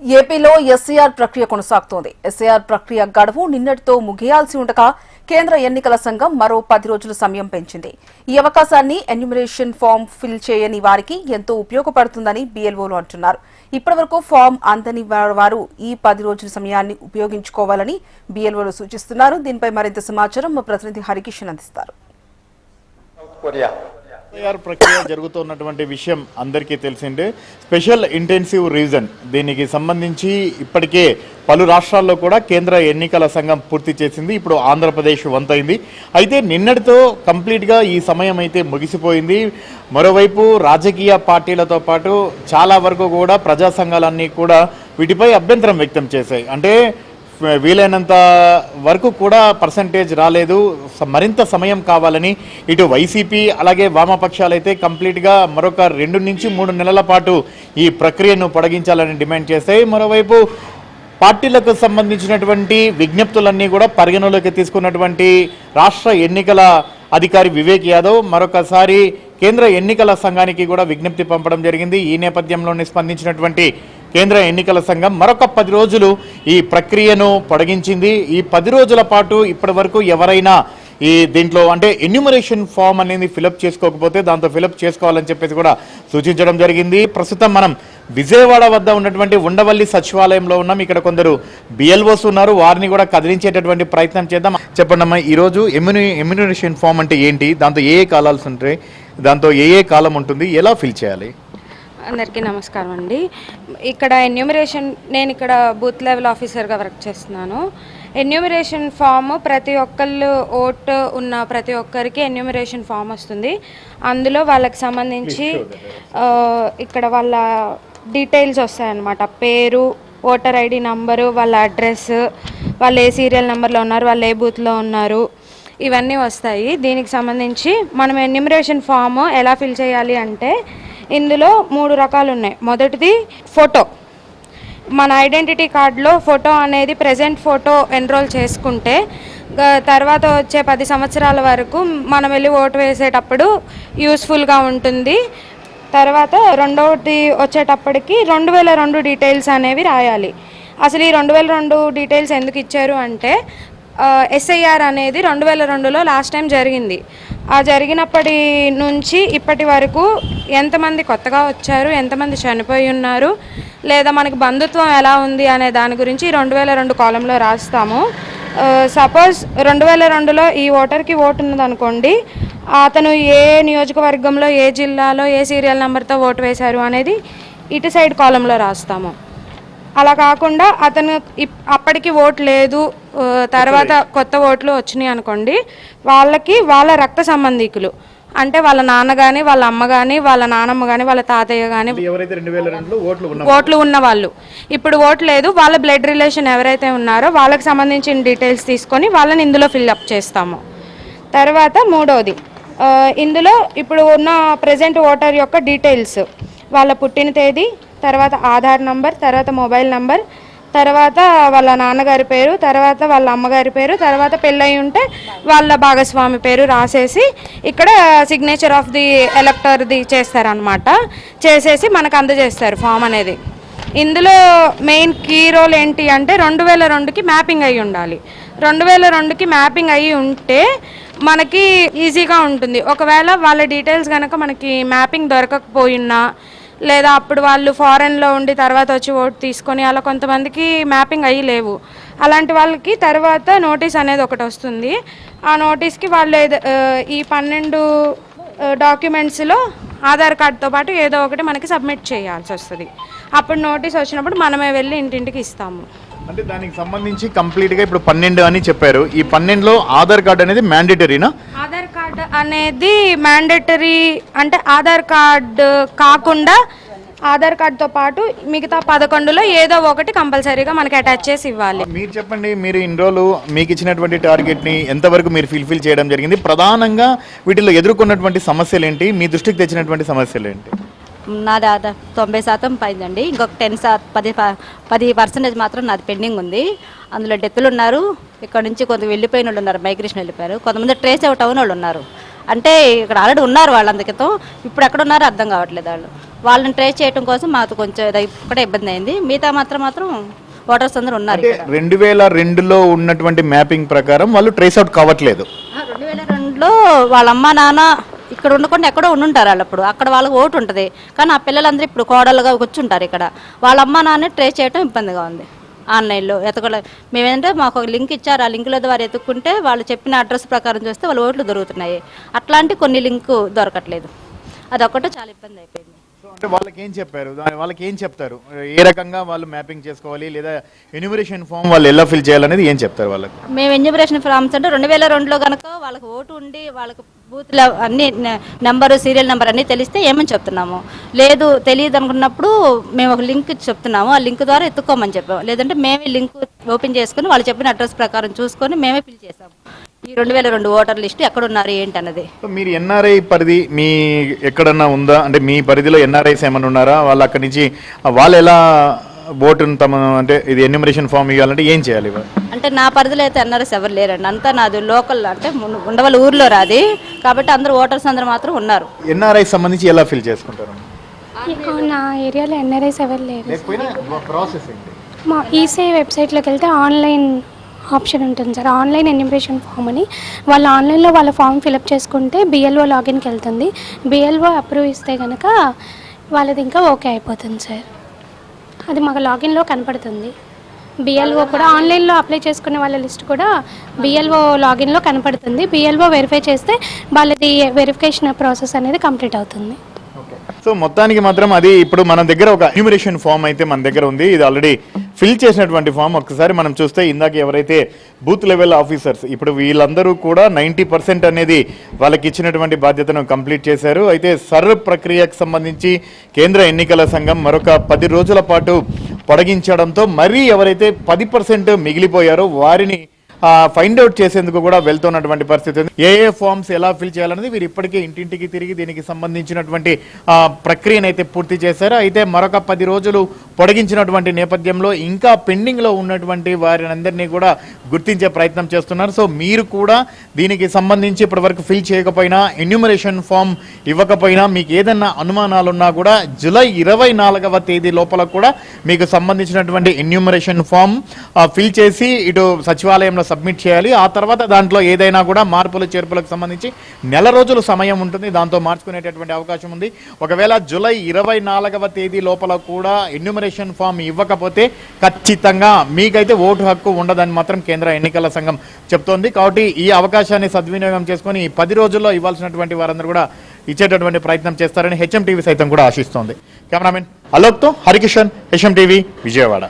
ఏపీలో ఎస్ఐఆర్ ప్రక్రియ కొనసాగుతోంది. ఎస్ఐఆర్ ప్రక్రియ గడువు నిన్నటితో ముగియాల్సి ఉండగా కేంద్ర ఎన్నికల సంఘం మరో 10 రోజుల సమయం పెంచింది. ఈ అవకాశాన్ని ఎన్యూమరేషన్ ఫామ్ ఫిల్ చేయని వారికి ఎంతో ఉపయోగపడుతుందని బీఎల్ఓలు అంటున్నారు. ఇప్పటివరకు ఫామ్ అందని వారు ఈ 10 రోజుల సమయాన్ని ఉపయోగించుకోవాలని బీఎల్ఓలు సూచిస్తున్నారు. దీనిపై మరింత సమాచారం మా ప్రతినిధి హరికిషన్ అందిస్తారు. ఎస్ఐఆర్ ప్రక్రియ జరుగుతున్నటువంటి విషయం అందరికీ తెలిసిందే. స్పెషల్ ఇంటెన్సివ్ రివిజన్ దీనికి సంబంధించి ఇప్పటికే పలు రాష్ట్రాల్లో కూడా కేంద్ర ఎన్నికల సంఘం పూర్తి చేసింది. ఇప్పుడు ఆంధ్రప్రదేశ్ వంతైంది. అయితే నిన్నటితో కంప్లీట్గా ఈ సమయం అయితే ముగిసిపోయింది. మరోవైపు రాజకీయ పార్టీలతో పాటు చాలా వరకు కూడా ప్రజా సంఘాలన్నీ కూడా వీటిపై అభ్యంతరం వ్యక్తం చేశాయి. అంటే వీలైనంత వరకు కూడా పర్సంటేజ్ రాలేదు, మరింత సమయం కావాలని ఇటు వైసీపీ అలాగే వామపక్షాలు అయితే కంప్లీట్గా మరొక 2 నుంచి 3 నెలల పాటు ఈ ప్రక్రియను పొడిగించాలని డిమాండ్ చేశాయి. మరోవైపు పార్టీలకు సంబంధించినటువంటి విజ్ఞప్తులన్నీ కూడా పరిగణలోకి తీసుకున్నటువంటి రాష్ట్ర ఎన్నికల అధికారి వివేక్ యాదవ్ మరొకసారి కేంద్ర ఎన్నికల సంఘానికి కూడా విజ్ఞప్తి పంపడం జరిగింది. ఈ నేపథ్యంలోనే స్పందించినటువంటి కేంద్ర ఎన్నికల సంఘం మరొక 10 రోజులు ఈ ప్రక్రియను పొడిగించింది. ఈ 10 రోజుల పాటు ఇప్పటి వరకు ఎవరైనా ఈ దీంట్లో అంటే ఎన్యూమరేషన్ ఫామ్ అనేది ఫిలప్ చేసుకోకపోతే దాంతో ఫిలప్ చేసుకోవాలని చెప్పేసి కూడా సూచించడం జరిగింది. ప్రస్తుతం మనం విజయవాడ వద్ద ఉన్నటువంటి ఉండవల్లి సచివాలయంలో ఉన్నాం. ఇక్కడ కొందరు బిఎల్ఓస్ ఉన్నారు, వారిని కూడా కదిలించేటటువంటి ప్రయత్నం చేద్దాం. చెప్పండి అమ్మా, ఈరోజు ఎన్యూమరేషన్ ఫామ్ అంటే ఏంటి, దాంతో ఏ కాలాల్సి ఉంటాయి, దాంతో ఏ కాలం ఉంటుంది, ఎలా ఫిల్ చేయాలి? అందరికీ నమస్కారం అండి. ఇక్కడ నేను ఇక్కడ బూత్ లెవెల్ ఆఫీసర్గా వర్క్ చేస్తున్నాను. ఎన్యూమరేషన్ ఫామ్ ప్రతి ఒక్కళ్ళు ఓటు ఉన్న ప్రతి ఒక్కరికి ఎన్యూమరేషన్ ఫామ్ వస్తుంది. అందులో వాళ్ళకి సంబంధించి ఇక్కడ వాళ్ళ డీటెయిల్స్ వస్తాయన్నమాట. పేరు, ఓటర్ ఐడి నంబరు, వాళ్ళ అడ్రస్, వాళ్ళు ఏ సీరియల్ నెంబర్లో ఉన్నారు, వాళ్ళు ఏ బూత్లో ఉన్నారు, ఇవన్నీ వస్తాయి. దీనికి సంబంధించి మనం ఎన్యూమరేషన్ ఫామ్ ఎలా ఫిల్ చేయాలి అంటే ఇందులో 3 రకాలు ఉన్నాయి. మొదటిది ఫోటో. మన ఐడెంటిటీ కార్డులో ఫోటో అనేది ప్రెజెంట్ ఫోటో ఎన్రోల్ చేసుకుంటే తర్వాత వచ్చే 10 సంవత్సరాల వరకు మనం వెళ్ళి ఓటు వేసేటప్పుడు యూస్ఫుల్గా ఉంటుంది. తర్వాత రెండవది వచ్చేటప్పటికి 2002 డీటెయిల్స్ అనేవి రాయాలి. అసలు ఈ 2002 డీటెయిల్స్ ఎందుకు ఇచ్చారు అంటే ఎస్ఐఆర్ అనేది 2002లో లాస్ట్ టైం జరిగింది. ఆ జరిగినప్పటి నుంచి ఇప్పటి వరకు ఎంతమంది కొత్తగా వచ్చారు, ఎంతమంది చనిపోయి ఉన్నారు, లేదా మనకి బంధుత్వం ఎలా ఉంది అనే దాని గురించి 2002 కాలంలో రాస్తాము. సపోజ్ 2002లో ఈ ఓటర్కి ఓటు ఉన్నదనుకోండి, అతను ఏ నియోజకవర్గంలో, ఏ జిల్లాలో, ఏ సీరియల్ నెంబర్తో ఓటు వేశారు అనేది ఇటు సైడ్ కాలంలో రాస్తాము. అలా కాకుండా అతను అప్పటికి ఓటు లేదు, తర్వాత కొత్త ఓట్లు వచ్చినాయి అనుకోండి, వాళ్ళకి వాళ్ళ రక్త సంబంధికులు అంటే వాళ్ళ నాన్న కానీ, వాళ్ళ అమ్మ కానీ, వాళ్ళ నానమ్మ కానీ, వాళ్ళ తాతయ్య కానీ ఓట్లు ఉన్న వాళ్ళు, ఇప్పుడు ఓటు లేదు, వాళ్ళ బ్లడ్ రిలేషన్ ఎవరైతే ఉన్నారో వాళ్ళకి సంబంధించిన డీటెయిల్స్ తీసుకొని వాళ్ళని ఇందులో ఫిల్అప్ చేస్తాము. తర్వాత మూడవది, ఇందులో ఇప్పుడు ఉన్న ప్రెజెంట్ ఓటర్ యొక్క డీటెయిల్స్, వాళ్ళ పుట్టిన తేదీ, తర్వాత ఆధార్ నంబర్, తర్వాత మొబైల్ నంబర్, తర్వాత వాళ్ళ నాన్నగారి పేరు, తర్వాత వాళ్ళ అమ్మగారి పేరు, తర్వాత పెళ్ళయి ఉంటే వాళ్ళ భాగస్వామి పేరు రాసేసి ఇక్కడ సిగ్నేచర్ ఆఫ్ ది ఎలక్టర్ది చేస్తారనమాట. చేసేసి మనకు అందజేస్తారు ఫామ్ అనేది. ఇందులో మెయిన్ కీ రోల్ ఏంటి అంటే 2002కి మ్యాపింగ్ అయ్యి ఉండాలి. 2002కి మ్యాపింగ్ అయ్యి ఉంటే మనకి ఈజీగా ఉంటుంది. ఒకవేళ వాళ్ళ డీటెయిల్స్ కనుక మనకి మ్యాపింగ్ దొరకకపోయినా, లేదా అప్పుడు వాళ్ళు ఫారెన్లో ఉండి తర్వాత వచ్చి ఓటు తీసుకొని అలా కొంతమందికి మ్యాపింగ్ అయ్యి లేవు, అలాంటి వాళ్ళకి తర్వాత నోటీస్ అనేది ఒకటి వస్తుంది. ఆ నోటీస్కి వాళ్ళు ఈ 12 డాక్యుమెంట్స్లో ఆధార్ కార్డుతో పాటు ఏదో ఒకటి మనకి సబ్మిట్ చేయాల్సి వస్తుంది. అప్పుడు నోటీస్ వచ్చినప్పుడు మనమే వెళ్ళి ఇంటింటికి ఇస్తాము. అంటే దానికి సంబంధించి కంప్లీట్గా ఇప్పుడు 12 అని చెప్పారు. ఈ 12లో ఆధార్ కార్డు అనేది మ్యాండేటరీనా? ఆధార్ కార్డు అనేది మ్యాండేటరీ అంటే ఆధార్ కార్డు కాకుండా ఆధార్ కార్డుతో పాటు మిగతా 11లో ఏదో ఒకటి కంపల్సరీగా మనకి అటాచ్ చేసి ఇవ్వాలి. మీరు చెప్పండి, మీరు ఇన్ని రోజులు మీకు ఇచ్చినటువంటి టార్గెట్ని ఎంతవరకు మీరు ఫుల్ఫిల్ చేయడం జరిగింది? ప్రధానంగా వీటిలో ఎదుర్కొన్నటువంటి సమస్యలు ఏంటి, మీ దృష్టికి తెచ్చినటువంటి సమస్యలు ఏంటి? నాది 90% పోయిందండి. ఇంకొక 10% మాత్రం నాది పెండింగ్ ఉంది. అందులో డెత్తులు ఉన్నారు, ఇక్కడ నుంచి కొంత వెళ్ళిపోయిన వాళ్ళు ఉన్నారు, మైగ్రేషన్ వెళ్ళిపోయారు, కొంతమంది ట్రేస్ అవుట్ అయిన వాళ్ళు ఉన్నారు. అంటే ఇక్కడ ఆల్రెడీ ఉన్నారు వాళ్ళందరితో, ఇప్పుడు ఎక్కడ ఉన్నారో అర్థం కావట్లేదు వాళ్ళు. వాళ్ళని ట్రేస్ చేయడం కోసం మాకు కొంచెం ఇక్కడ ఇబ్బంది అయింది. మిగతా మాత్రం ఓటర్స్ అందరూ ఉన్నారు. 2002లో ఉన్నటువంటి మ్యాపింగ్ ప్రకారం వాళ్ళు ట్రేస్ అవుట్ కావట్లేదు. 2002లో వాళ్ళ అమ్మ నాన్న ఇక్కడ ఉండకుండా ఎక్కడో ఉండుంటారు వాళ్ళు. అప్పుడు అక్కడ వాళ్ళకి ఓటు ఉంటుంది, కానీ ఆ పిల్లలందరూ ఇప్పుడు కోడలుగా కూర్చుంటారు ఇక్కడ. వాళ్ళ అమ్మ నాన్న ట్రేస్ చేయడం ఇబ్బందిగా ఉంది. ఆన్లైన్లో మేమేంటంటే మాకు ఒక లింక్ ఇచ్చారు, ఆ లింకుల ద్వారా ఎత్తుక్కుంటే వాళ్ళు చెప్పిన అడ్రస్ ప్రకారం చూస్తే వాళ్ళ ఓట్లు దొరుకుతున్నాయి. అట్లాంటి కొన్ని లింకు దొరకట్లేదు, అదొక్కటే చాలా ఇబ్బంది అయిపోయింది. అంటే వాళ్ళకి ఏం చెప్పారు, వాళ్ళకి ఏం చెప్తారు, ఏ రకంగా వాళ్ళు మ్యాపింగ్ చేసుకోవాలి లేదా ఎన్యూమరేషన్ ఫామ్ వాళ్ళు ఎలా ఫిల్ చేయాలనేది ఏం చెప్తారు వాళ్ళకి? మేము ఎన్యూమరేషన్ ఫామ్స్ అంటే 2002లో కనుక వాళ్ళకి ఓటు ఉండి వాళ్ళకి బూత్ల అన్ని నెంబరు సీరియల్ నెంబర్ అన్నీ తెలిస్తే ఏమని చెప్తున్నాము. లేదు తెలియదు అనుకున్నప్పుడు మేము ఒక లింక్ చెప్తున్నాము, ఆ లింక్ ద్వారా ఎత్తుక్కోమని చెప్పాము. లేదంటే మేమే లింక్ ఓపెన్ చేసుకుని వాళ్ళు చెప్పిన అడ్రస్ ప్రకారం చూసుకొని మేమే ఫిల్ చేసాము ఈ 2002 ఓటర్ లిస్ట్ ఎక్కడున్నారు ఏంటి అన్నది. మీరు ఎన్ఆర్ఐ పరిధి మీ ఎక్కడన్నా ఉందా, అంటే మీ పరిధిలో ఎన్ఆర్ఐస్ ఏమైనా ఉన్నారా? వాళ్ళు అక్కడి నుంచి వాళ్ళు ఎలా ఓటును తమ అంటే ఇది ఎన్యూమరేషన్ ఫామ్ ఇవ్వాలంటే ఏం చేయాలి? అంటే నా పరిధిలో అయితే ఎన్ఆర్ఎస్ ఎవరు లేరండి, అంతా నాది లోకల్, అంటే ఉండవల్లి ఊర్లో రాది కాబట్టి అందరూ ఓటర్స్ అందరూ మాత్రం ఉన్నారు. ఎన్ఆర్ఐ సంబంధించి ఎలా ఫిల్ చేసుకుంటారు? నా ఏరియాలో ఎన్ఆర్ఐస్ ఎవరు లేరు. ప్రాసెస్ ఏంటి? మా ఈసీఐ వెబ్సైట్లోకి వెళ్తే ఆన్లైన్ ఆప్షన్ ఉంటుంది సార్, ఆన్లైన్ ఎన్యూమరేషన్ ఫామ్ అని. వాళ్ళు ఆన్లైన్లో వాళ్ళ ఫామ్ ఫిలప్ చేసుకుంటే బిఎల్ఓ లాగిన్కి వెళ్తుంది. బిఎల్ఓ అప్రూవ్ ఇస్తే కనుక వాళ్ళది ఇంకా ఓకే అయిపోతుంది సార్. అది మాకు లాగిన్లో కనపడుతుంది. బిఎల్ఓ కూడా ఆన్లైన్లో అప్లై చేసుకునే వాళ్ళ లిస్ట్ కూడా బిఎల్ఓ లాగిన్లో కనపడుతుంది. బిఎల్ఓ వెరిఫై చేస్తే వాళ్ళది వెరిఫికేషన్ ప్రాసెస్ అనేది కంప్లీట్ అవుతుంది. సో మొత్తానికి మాత్రం అది ఇప్పుడు మన దగ్గర ఒక ఎన్యూమరేషన్ ఫామ్ అయితే మన దగ్గర ఉంది. ఇది ఆల్రెడీ ఫిల్ చేసినటువంటి ఫామ్. ఒకసారి మనం చూస్తే ఇందాక ఎవరైతే బూత్ లెవెల్ ఆఫీసర్స్ ఇప్పుడు వీళ్ళందరూ కూడా 90% అనేది వాళ్ళకి ఇచ్చినటువంటి బాధ్యతను కంప్లీట్ చేశారు. అయితే సర్వ్ ప్రక్రియకు సంబంధించి కేంద్ర ఎన్నికల సంఘం మరొక 10 రోజుల పాటు పొడిగించడంతో మరీ ఎవరైతే 10% మిగిలిపోయారో వారిని ఫైండ్ అవుట్ చేసేందుకు కూడా వెళ్తున్నటువంటి పరిస్థితి ఉంది. ఏ ఫామ్స్ ఎలా ఫిల్ చేయాలనేది వీరు ఇప్పటికే ఇంటింటికి తిరిగి దీనికి సంబంధించినటువంటి ప్రక్రియను అయితే పూర్తి చేశారు. అయితే మరొక 10 రోజులు పొడిగించినటువంటి నేపథ్యంలో ఇంకా పెండింగ్లో ఉన్నటువంటి వారిని కూడా గుర్తించే ప్రయత్నం చేస్తున్నారు. సో మీరు కూడా దీనికి సంబంధించి ఇప్పటివరకు ఫిల్ చేయకపోయినా, ఎన్యూమరేషన్ ఫామ్ ఇవ్వకపోయినా, మీకు ఏదన్నా అనుమానాలున్నా కూడా జూలై 24వ తేదీ లోపల కూడా మీకు సంబంధించినటువంటి ఎన్యూమరేషన్ ఫామ్ ఫిల్ చేసి ఇటు సచివాలయంలో సబ్మిట్ చేయాలి. ఆ తర్వాత దాంట్లో ఏదైనా కూడా మార్పులు చేర్పులకు సంబంధించి నెల రోజులు సమయం ఉంటుంది, దాంతో మార్చుకునేటటువంటి అవకాశం ఉంది. ఒకవేళ జూలై 24వ తేదీ లోపల కూడా ఎన్యూమరేషన్ ఫామ్ ఇవ్వకపోతే ఖచ్చితంగా మీకైతే ఓటు హక్కు ఉండదని మాత్రం కేంద్ర ఎన్నికల సంఘం చెప్తోంది. కాబట్టి ఈ అవకాశాన్ని సద్వినియోగం చేసుకొని 10 రోజుల్లో ఇవ్వాల్సినటువంటి వారందరూ కూడా ఇచ్చేటటువంటి ప్రయత్నం చేస్తారని హెచ్ఎం టీవీ సైతం కూడా ఆశిస్తోంది. కెమెరామెన్ అలోక్తో హరికిషన్, హెచ్ఎం టీవీ, విజయవాడ.